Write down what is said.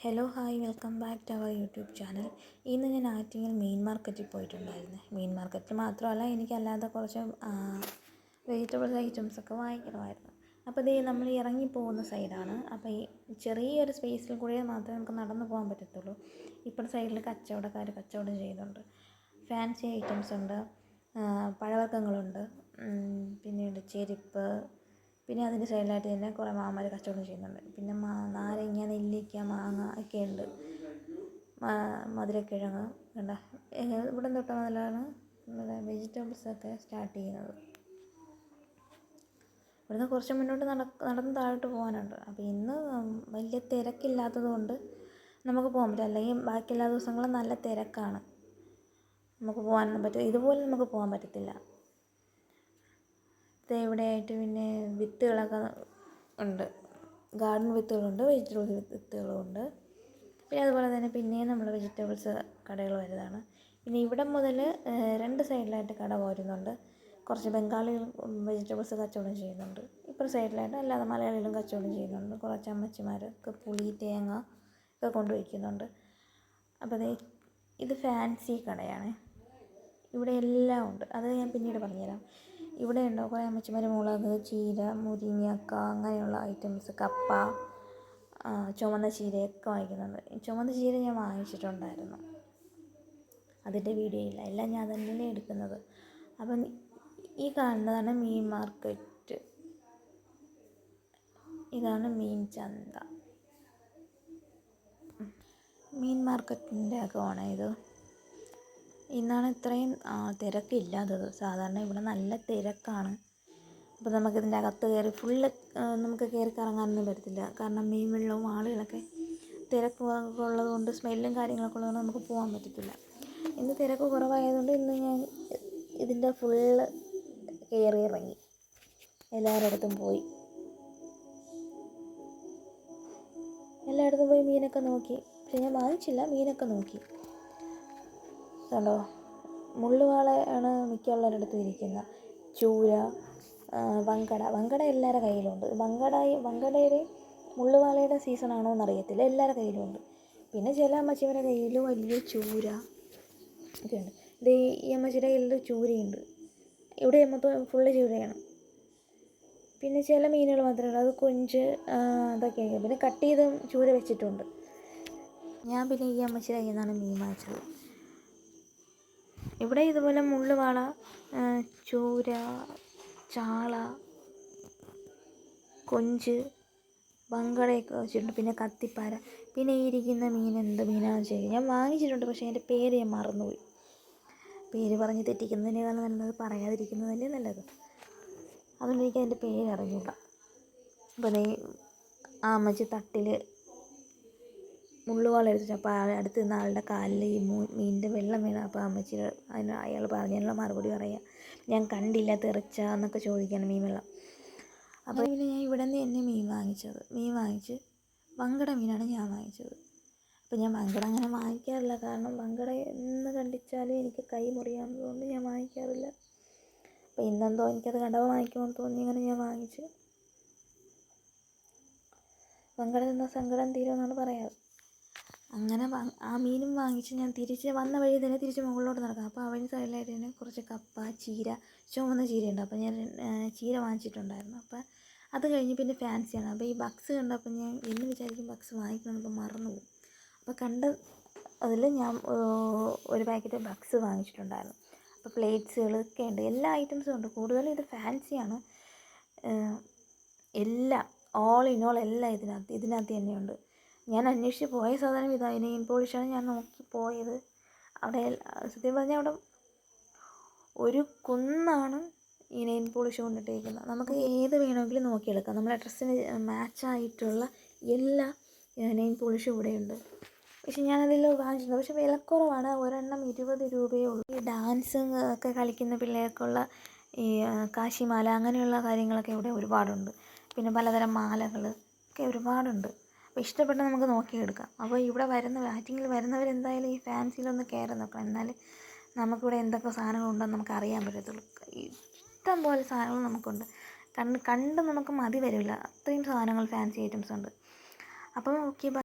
Hello hi welcome back to our YouTube channel. ഇന്ന് ഞാൻ Attingal main മാർക്കറ്റിൽ പോയിട്ടുണ്ടായിരുന്നു. മെയിൻ മാർക്കറ്റിൽ മാത്രമല്ല, എനിക്കല്ലാതെ കുറച്ച് വെജിറ്റബിൾസ് ഐറ്റംസൊക്കെ വാങ്ങിക്കണമായിരുന്നു. അപ്പോൾ ഇതേ നമ്മൾ ഇറങ്ങി പോകുന്ന സൈഡാണ്. അപ്പോൾ ഈ ചെറിയൊരു സ്പേസിൽ കൂടെ മാത്രമേ നമുക്ക് നടന്നു പോകാൻ പറ്റത്തുള്ളൂ. ഇപ്പോൾ സൈഡിൽ കച്ചവടക്കാർ കച്ചവടം ചെയ്യുന്നുണ്ട്. ഫാൻസി ഐറ്റംസ് ഉണ്ട്, പഴവർഗ്ഗങ്ങളുണ്ട്, പിന്നീട് ചെരുപ്പ്, പിന്നെ അതിൻ്റെ സൈഡിലായിട്ട് തന്നെ കുറേ മാമാർ കച്ചവടം ചെയ്യുന്നുണ്ട്. പിന്നെ നാരങ്ങ, നെല്ലിക്ക, മാങ്ങ ഒക്കെ ഉണ്ട്. മധുരക്കിഴങ്ങ് കണ്ട ഇവിടെ തൊട്ട് മുതലാണ് വെജിറ്റബിൾസൊക്കെ സ്റ്റാർട്ട് ചെയ്യുന്നത്. ഇവിടുന്ന് കുറച്ച് മുന്നോട്ട് നടന്ന് താഴോട്ട് പോകാനുണ്ട്. അപ്പോൾ ഇന്ന് വലിയ തിരക്കില്ലാത്തത് കൊണ്ട് നമുക്ക് പോകാൻ പറ്റും. അല്ലെങ്കിൽ ബാക്കി എല്ലാ ദിവസങ്ങളും നല്ല തിരക്കാണ്, നമുക്ക് പോകാനൊന്നും പറ്റും. ഇതുപോലെ നമുക്ക് പോകാൻ പറ്റത്തില്ല. ഇവിടെയായിട്ട് പിന്നെ വിത്തുകളൊക്കെ ഉണ്ട്. ഗാർഡൻ വിത്തുകളുണ്ട്, വെജിറ്റബിൾ വിത്തുകളുമുണ്ട്. പിന്നെ അതുപോലെ തന്നെ പിന്നെയും നമ്മൾ വെജിറ്റബിൾസ് കടകൾ വരുന്നതാണ്. പിന്നെ ഇവിടെ മുതൽ രണ്ട് സൈഡിലായിട്ട് കട പോരുന്നുണ്ട്. കുറച്ച് ബംഗാളികൾ വെജിറ്റബിൾസ് കച്ചവടം ചെയ്യുന്നുണ്ട്. ഇപ്പോൾ സൈഡിലായിട്ട് അല്ലാതെ മലയാളികളും കച്ചവടം ചെയ്യുന്നുണ്ട്. കുറച്ച് അമ്മച്ചിമാരൊക്കെ പുളി, തേങ്ങ ഒക്കെ കൊണ്ടുവയ്ക്കുന്നുണ്ട്. അപ്പോൾ ഇത് ഫാൻസി കടയാണ്. ഇവിടെ എല്ലാം ഉണ്ട്. അത് ഞാൻ പിന്നീട് പറഞ്ഞുതരാം. ഇവിടെ ഉണ്ടോ കുറേ അമ്മച്ചിമാർ മുളക്, ചീര, മുരിങ്ങക്ക അങ്ങനെയുള്ള ഐറ്റംസ്, കപ്പ, ചുവന്ന ചീരയൊക്കെ വാങ്ങിക്കുന്നുണ്ട്. ചുവന്ന ചീര ഞാൻ വാങ്ങിച്ചിട്ടുണ്ടായിരുന്നു, അതിൻ്റെ വീഡിയോ ഇല്ല, എല്ലാം ഞാൻ തന്നെ എടുക്കുന്നത്. അപ്പം ഈ കാണുന്നതാണ് മീൻ മാർക്കറ്റ്. ഇതാണ് മീൻ ചന്ത. മീൻ മാർക്കറ്റിൻ്റെ അകമാണ് ഇത്. ഇന്നാണ് ഇത്രയും തിരക്കില്ലാത്തത്. സാധാരണ ഇവിടെ നല്ല തിരക്കാണ്. അപ്പോൾ നമുക്കിതിൻ്റെ അകത്ത് കയറി ഫുള്ള് നമുക്ക് കയറി കറങ്ങാനൊന്നും പറ്റത്തില്ല. കാരണം മീൻ വെള്ളവും ആളുകളൊക്കെ തിരക്കൊക്കെ ഉള്ളതുകൊണ്ട്, സ്മെല്ലും കാര്യങ്ങളൊക്കെ ഉള്ളതുകൊണ്ട് നമുക്ക് പോകാൻ പറ്റത്തില്ല. ഇന്ന് തിരക്ക് കുറവായതുകൊണ്ട് ഇന്ന് ഞാൻ ഇതിൻ്റെ ഫുള്ള് കയറി ഇറങ്ങി, എല്ലായിടത്തും പോയി മീനൊക്കെ നോക്കി. പക്ഷെ ഞാൻ വാങ്ങിച്ചില്ല, മീനൊക്കെ നോക്കി. കണ്ടോ, മുള്ളുവാളയാണ് മിക്കുള്ളവരുടെ ഇരിക്കുന്നത്. ചൂര, വങ്കട എല്ലാവരുടെ കയ്യിലുണ്ട്. വങ്കടയുടെ മുള്ളുവാളയുടെ സീസണാണോ എന്നറിയത്തില്ല, എല്ലാവരുടെ കയ്യിലുണ്ട്. പിന്നെ ചില അമ്മച്ചിമാരുടെ കയ്യിൽ വലിയ ചൂര ഒക്കെ ഉണ്ട്. ഈ അമ്മച്ചിയുടെ കയ്യിൽ ചൂരയുണ്ട്. ഇവിടെ മൊത്തം ഫുള്ള് ചൂരയാണ്. പിന്നെ ചില മീനുകൾ മാത്രമേ ഉള്ളൂ, അത് കൊഞ്ച് അതൊക്കെയാണ്. പിന്നെ കട്ട് ചെയ്ത് ചൂര വെച്ചിട്ടുണ്ട്. ഞാൻ പിന്നെ ഈ അമ്മച്ചിയുടെ കയ്യിൽ നിന്നാണ് മീൻ വാങ്ങിച്ചത്. ഇവിടെ ഇതുപോലെ മുള്ളുവാള, ചൂര, ചാള, കൊഞ്ച്, വങ്കടയൊക്കെ വെച്ചിട്ടുണ്ട്. പിന്നെ കത്തിപ്പാര. പിന്നെ ഈ ഇരിക്കുന്ന മീൻ എന്ത് മീനാണെന്ന് വെച്ചാൽ ഞാൻ വാങ്ങിച്ചിട്ടുണ്ട്, പക്ഷേ അതിൻ്റെ പേര് ഞാൻ മറന്നുപോയി. പേര് പറഞ്ഞ് തെറ്റിക്കുന്നതിനേക്കാൾ നല്ലത് പറയാതിരിക്കുന്നതല്ലേ നല്ലത്. അതുകൊണ്ട് എനിക്ക് അതിൻ്റെ പേര് അറിഞ്ഞൂടാ. അപ്പോൾ ആ അമ്മച്ചി തട്ടിൽ മുള്ളുവാള എടുത്തു. അപ്പോൾ അടുത്ത് നിന്ന് ആളുടെ കാലിൽ ഈ മീനിൻ്റെ വെള്ളം വീണ. അപ്പോൾ അമ്മച്ചി അയാൾ പറഞ്ഞതിനുള്ള മറുപടി പറയാം, ഞാൻ കണ്ടില്ല, തെറിച്ചാന്നൊക്കെ ചോദിക്കുകയാണ് മീൻ വെള്ളം. അപ്പോൾ പിന്നെ ഞാൻ ഇവിടെ നിന്ന് തന്നെ മീൻ വാങ്ങിച്ച് വങ്കട മീനാണ് ഞാൻ വാങ്ങിച്ചത്. അപ്പോൾ ഞാൻ വങ്കട അങ്ങനെ വാങ്ങിക്കാറില്ല, കാരണം വങ്കട എന്ന് കണ്ടിച്ചാലും എനിക്ക് കൈ മുറിയാവുന്നതുകൊണ്ട് ഞാൻ വാങ്ങിക്കാറില്ല. അപ്പോൾ ഇന്നെന്തോ എനിക്കത് കണ്ടപ്പോൾ വാങ്ങിക്കുമെന്ന് തോന്നി, അങ്ങനെ ഞാൻ വാങ്ങിച്ച്. വങ്കട തിന്നാൽ സങ്കടം തീരുമെന്നാണ് പറയാറ്. അങ്ങനെ ആ മീനും വാങ്ങിച്ച് ഞാൻ തിരിച്ച് വന്ന വഴി തന്നെ തിരിച്ച് മുകളിലോട്ട് നടക്കാം. അപ്പോൾ അവന് സൈഡിലായിട്ട് തന്നെ കുറച്ച് കപ്പ, ചീര, ചുവന്ന ചീരയുണ്ട്. അപ്പോൾ ഞാൻ ചീര വാങ്ങിച്ചിട്ടുണ്ടായിരുന്നു. അപ്പോൾ അത് കഴിഞ്ഞ് പിന്നെ ഫാൻസിയാണ്. അപ്പോൾ ഈ ബക്സ് കണ്ടപ്പോൾ ഞാൻ എന്ന് വിചാരിക്കും ബക്സ് വാങ്ങിക്കണമെന്നപ്പോൾ മറന്നുപോകും. അപ്പോൾ അതിൽ ഞാൻ ഒരു പാക്കറ്റ് ബക്സ് വാങ്ങിച്ചിട്ടുണ്ടായിരുന്നു. അപ്പോൾ പ്ലേറ്റ്സുകളൊക്കെ ഉണ്ട്, എല്ലാ ഐറ്റംസും ഉണ്ട്. കൂടുതലും ഇത് ഫാൻസിയാണ്. എല്ലാം ഓൾ ഇൻ ഓൾ എല്ലാം ഇതിനകത്ത് തന്നെയുണ്ട്. ഞാൻ അന്വേഷിച്ച് പോയ സാധനം ഇതാണ്. നെയിൽ പോളിഷാണ് ഞാൻ നോക്കി പോയത്. അവിടെ സത്യം പറഞ്ഞാൽ അവിടെ ഒരു കുന്നാണ് ഈ നെയിൽ പോളിഷ് കൊണ്ടിട്ടേക്കുന്നത്. നമുക്ക് ഏത് വേണമെങ്കിലും നോക്കിയെടുക്കാം. നമ്മുടെ ഡ്രസ്സിന് മാച്ചായിട്ടുള്ള എല്ലാ നെയിൽ പോളിഷും ഇവിടെയുണ്ട്. പക്ഷെ ഞാനതിൽ വാങ്ങിച്ചിട്ടുണ്ട്. പക്ഷെ വിലക്കുറവാണ്, ഒരെണ്ണം 20 രൂപയേ ഉള്ളൂ. ഈ ഡാൻസ് ഒക്കെ കളിക്കുന്ന പിള്ളേർക്കുള്ള ഈ കാശിമാല അങ്ങനെയുള്ള കാര്യങ്ങളൊക്കെ ഇവിടെ ഒരുപാടുണ്ട്. പിന്നെ പലതരം മാലകൾ ഒക്കെ ഒരുപാടുണ്ട്. അപ്പോൾ ഇഷ്ടപ്പെട്ട നമുക്ക് നോക്കിയെടുക്കാം. അപ്പോൾ ഇവിടെ ആറ്റിങ്ങിൽ വരുന്നവരെന്തായാലും ഈ ഫാൻസിയിലൊന്ന് കയറി നോക്കണം. എന്നാലും നമുക്കിവിടെ എന്തൊക്കെ സാധനങ്ങളുണ്ടെന്ന് നമുക്ക് അറിയാൻ പറ്റത്തുള്ളൂ. ഇഷ്ടം പോലെ സാധനങ്ങൾ നമുക്കുണ്ട്. കണ്ട് നമുക്ക് മതി വരില്ല, അത്രയും സാധനങ്ങൾ ഫാൻസി ഐറ്റംസ് ഉണ്ട്. അപ്പോൾ ഓക്കെ.